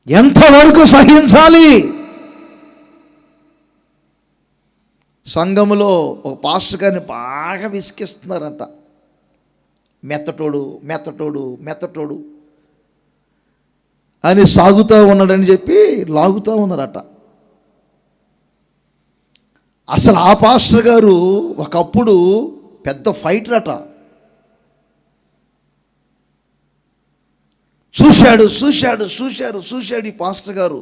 ఎంతవరకు సహించాలి? సంఘములో ఒక పాస్టర్ గారిని బాగా విసికిస్తున్నారట. మెత్తటోడు అని సాగుతూ ఉన్నాడని చెప్పి లాగుతూ ఉన్నారట. అసలు ఆ పాస్టర్ గారు ఒకప్పుడు పెద్ద ఫైటర్ అట. చూశాడు ఈ పాస్టర్ గారు.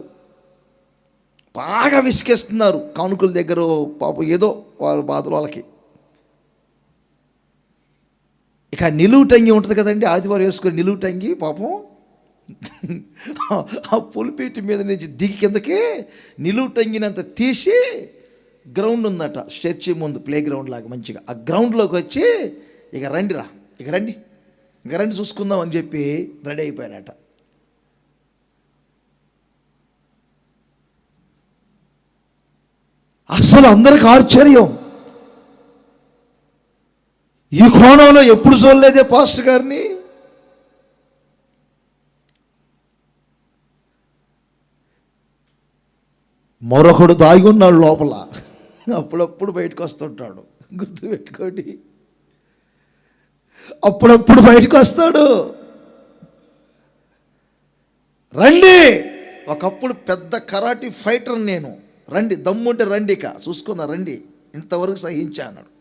బాగా విసికేస్తున్నారు కానుకల దగ్గర. పాపం ఏదో వాళ్ళ బాధలు వాళ్ళకి. ఇక నిలువు టంగి ఉంటుంది కదండి, ఆదివారం వేసుకొని నిలువు టంగి పాపం ఆ పులిపేటి మీద నుంచి దిగి కిందకి నిలువు టంగినంత తీసి గ్రౌండ్ ఉందట చర్చి ముందు, ప్లే గ్రౌండ్ లాగా మంచిగా. ఆ గ్రౌండ్లోకి వచ్చి ఇక రండి చూసుకుందాం అని చెప్పి రెడీ అయిపోయాడట. అసలు అందరికి ఆశ్చర్యం. ఈ కోణంలో ఎప్పుడు చూడలేదే పాస్టర్ గారిని. మరొకడు దాగి ఉన్నాడు లోపల, అప్పుడప్పుడు బయటకు వస్తుంటాడు. గుర్తుపెట్టుకోండి, అప్పుడప్పుడు బయటకు వస్తాడు. రండి, ఒకప్పుడు పెద్ద కరాటీ ఫైటర్ నేను, రండి దమ్ముంటే రండి, ఇక చూసుకున్నా రండి, ఇంతవరకు సహించా అన్నాడు.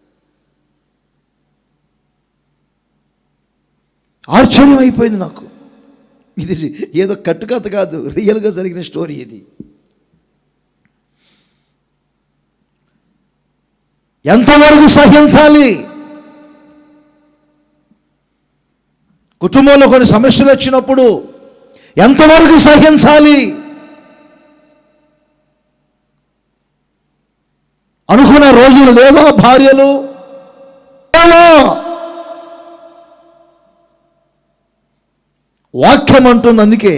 ఆశ్చర్యం అయిపోయింది నాకు. ఇది ఏదో కట్టుకథ కాదు, రియల్గా జరిగిన స్టోరీ ఇది. ఎంతవరకు సహించాలి? కుటుంబంలో కొన్ని సమస్యలు వచ్చినప్పుడు ఎంతవరకు సహించాలి? అనుకున్న రోజులు లేవా? భార్యలు వాక్యం అంటుంది. అందుకే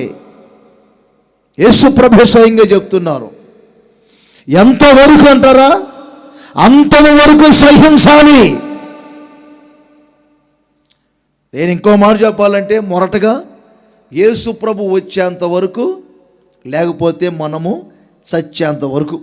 యేసు ప్రభు స్వయంగా చెప్తున్నారు. ఎంతవరకు అంటారా? అంతవరకు సహించాలి. నేను ఇంకో మాట చెప్పాలంటే, మొరటగా యేసు ప్రభు వచ్చేంత వరకు, లేకపోతే మనము చచ్చేంత వరకు.